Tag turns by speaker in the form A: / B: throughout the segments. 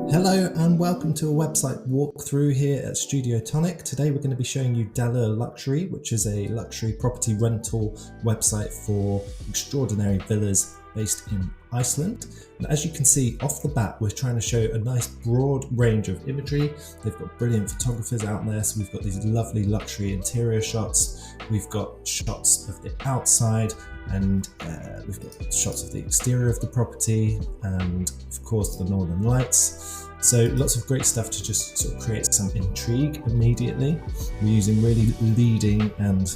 A: Hello and welcome to a website walkthrough here at Studio Tonic. Today we're going to be showing you Dalur Luxury, which is a luxury property rental website for extraordinary villas based in Iceland. And as you can see off the bat, we're trying to show a nice broad range of imagery. They've got brilliant photographers out there, so we've got these lovely luxury interior shots. We've got shots of the outside, and we've got shots of the exterior of the property, and of course the northern lights. So lots of great stuff to just sort of create some intrigue immediately. We're using really leading and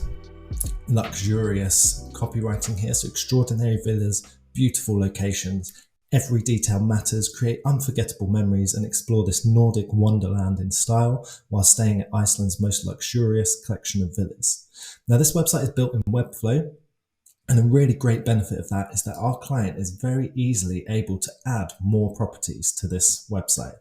A: luxurious copywriting here, so extraordinary villas, beautiful locations, every detail matters, create unforgettable memories and explore this Nordic wonderland in style while staying at Iceland's most luxurious collection of villas. Now this website is built in Webflow, and a really great benefit of that is that our client is very easily able to add more properties to this website.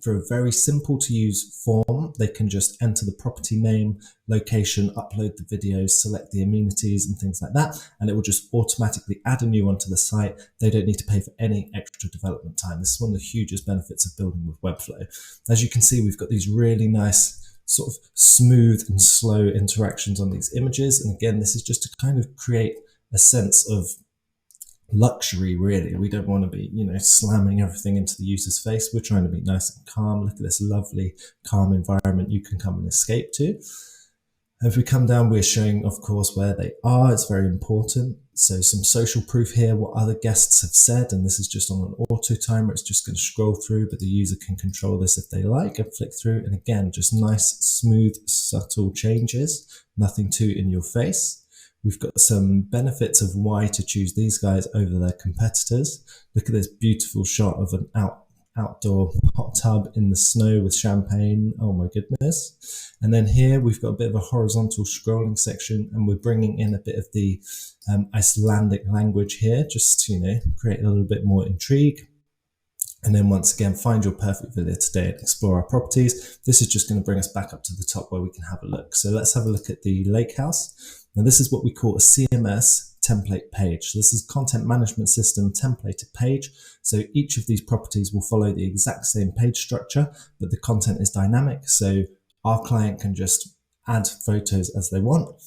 A: For a very simple to use form, they can just enter the property name, location, upload the videos, select the amenities and things like that, and it will just automatically add a new one to the site. They don't need to pay for any extra development time. This is one of the hugest benefits of building with Webflow. As you can see, we've got these really nice sort of smooth and slow interactions on these images. And again, this is just to kind of create a sense of luxury, really. We don't want to be, slamming everything into the user's face. We're trying to be nice and calm. Look at this lovely, calm environment you can come and escape to. If we come down, we're showing, of course, where they are. It's very important. So some social proof here, what other guests have said, and this is just on an auto timer. It's just going to scroll through, but the user can control this if they like and flick through. And again, just nice, smooth, subtle changes, nothing too in your face. We've got some benefits of why to choose these guys over their competitors. Look at this beautiful shot of an outdoor hot tub in the snow with champagne. Oh my goodness. And then here we've got a bit of a horizontal scrolling section, and we're bringing in a bit of the Icelandic language here, just to, create a little bit more intrigue. And then once again, find your perfect villa today and explore our properties. This is just going to bring us back up to the top where we can have a look. So let's have a look at the lake house. Now this is what we call a CMS template page. So this is content management system templated page. So each of these properties will follow the exact same page structure, but the content is dynamic. So our client can just add photos as they want.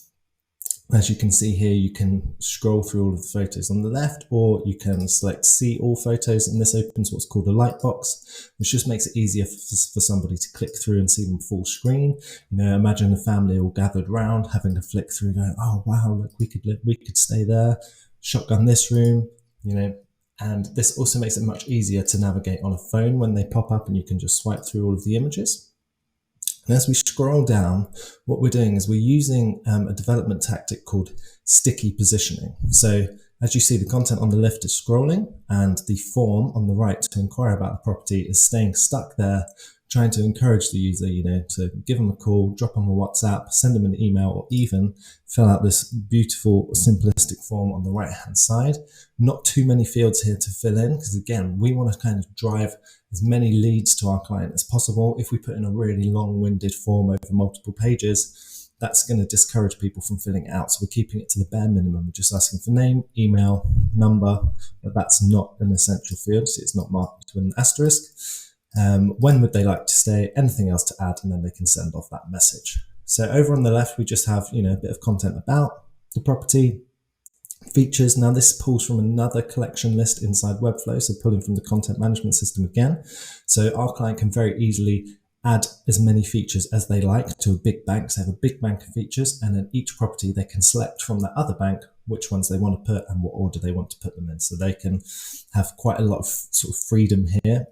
A: As you can see here, you can scroll through all of the photos on the left, or you can select see all photos, and this opens what's called a light box, which just makes it easier for somebody to click through and see them full screen. Imagine a family all gathered round, having to flick through, going, oh wow, look, we could stay there, shotgun this room, and this also makes it much easier to navigate on a phone when they pop up, and you can just swipe through all of the images. And as we scroll down, what we're doing is we're using a development tactic called sticky positioning. So as you see, the content on the left is scrolling, and the form on the right to inquire about the property is staying stuck there, trying to encourage the user, to give them a call, drop them a WhatsApp, send them an email, or even fill out this beautiful, simplistic form on the right-hand side. Not too many fields here to fill in, because again, we want to kind of drive as many leads to our client as possible. If we put in a really long-winded form over multiple pages, that's going to discourage people from filling it out. So we're keeping it to the bare minimum. We're just asking for name, email, number, but that's not an essential field, so it's not marked with an asterisk. When would they like to stay, anything else to add, and then they can send off that message. So over on the left, we just have, a bit of content about the property, features. Now this pulls from another collection list inside Webflow, so pulling from the content management system again. So our client can very easily add as many features as they like to a big bank. So they have a big bank of features, and then each property they can select from that other bank which ones they want to put and what order they want to put them in. So they can have quite a lot of sort of freedom here.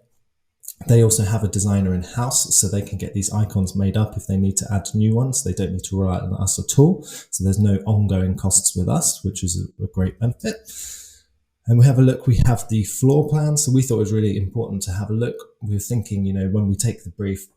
A: They also have a designer in-house, so they can get these icons made up if they need to add new ones. They don't need to rely on us at all. So there's no ongoing costs with us, which is a great benefit. And we have a look, we have the floor plan. So we thought it was really important to have a look. We were thinking, when we take the brief,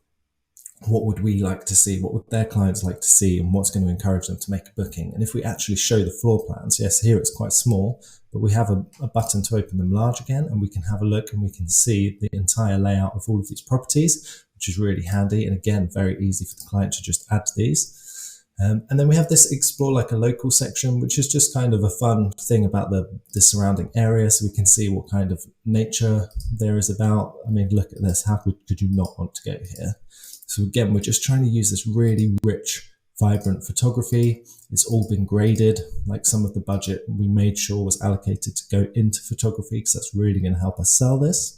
A: what would we like to see? What would their clients like to see? And what's going to encourage them to make a booking? And if we actually show the floor plans, yes, here it's quite small, but we have a button to open them large again, and we can have a look and we can see the entire layout of all of these properties, which is really handy. And again, very easy for the client to just add these. And then we have this explore like a local section, which is just kind of a fun thing about the surrounding area. So we can see what kind of nature there is about. I mean, look at this. How could you not want to go here? So again, we're just trying to use this really rich, vibrant photography. It's all been graded. Like some of the budget we made sure was allocated to go into photography, because that's really going to help us sell this.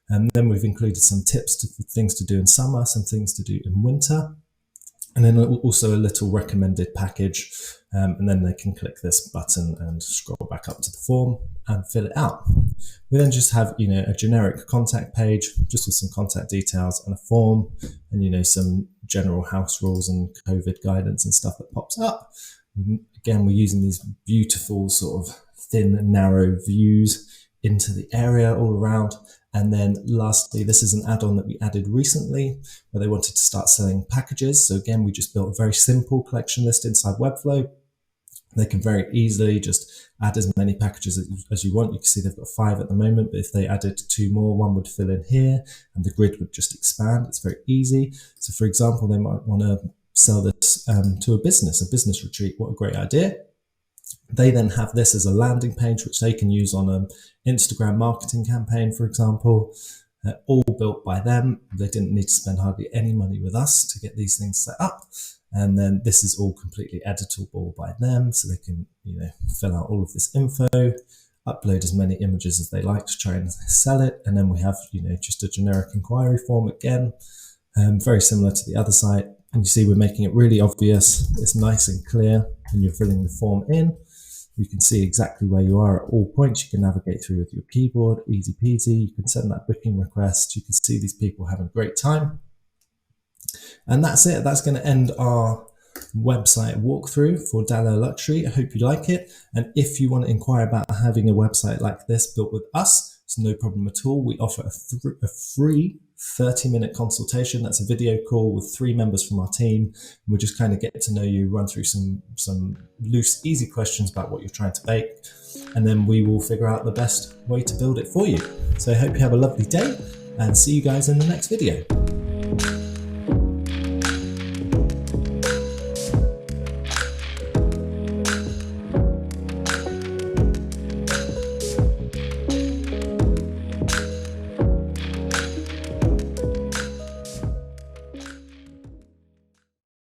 A: And then we've included some tips for things to do in summer, some things to do in winter. And then also a little recommended package. And then they can click this button and scroll back up to the form and fill it out. We then just have, a generic contact page, just with some contact details and a form, and, some general house rules and COVID guidance and stuff that pops up. Again, we're using these beautiful sort of thin, narrow views into the area all around. And then lastly, this is an add-on that we added recently where they wanted to start selling packages. So again, we just built a very simple collection list inside Webflow. They can very easily just add as many packages as you want. You can see they've got 5 at the moment, but if they added 2 more, one would fill in here and the grid would just expand. It's very easy. So for example, they might want to sell this to a business retreat. What a great idea. They then have this as a landing page, which they can use on an Instagram marketing campaign, for example, all built by them. They didn't need to spend hardly any money with us to get these things set up. And then this is all completely editable by them. So they can, fill out all of this info, upload as many images as they like to try and sell it. And then we have, just a generic inquiry form again, very similar to the other site. And you see we're making it really obvious. It's nice and clear when you're filling the form in. You can see exactly where you are at all points. You can navigate through with your keyboard, easy peasy. You can send that booking request. You can see these people having a great time. And that's it. That's going to end our website walkthrough for Daler Luxury. I hope you like it. And if you want to inquire about having a website like this built with us, it's no problem at all. We offer a free 30-minute consultation. That's a video call with 3 members from our team. We'll just kind of get to know you, run through some loose, easy questions about what you're trying to bake, and then we will figure out the best way to build it for you. So I hope you have a lovely day and see you guys in the next video.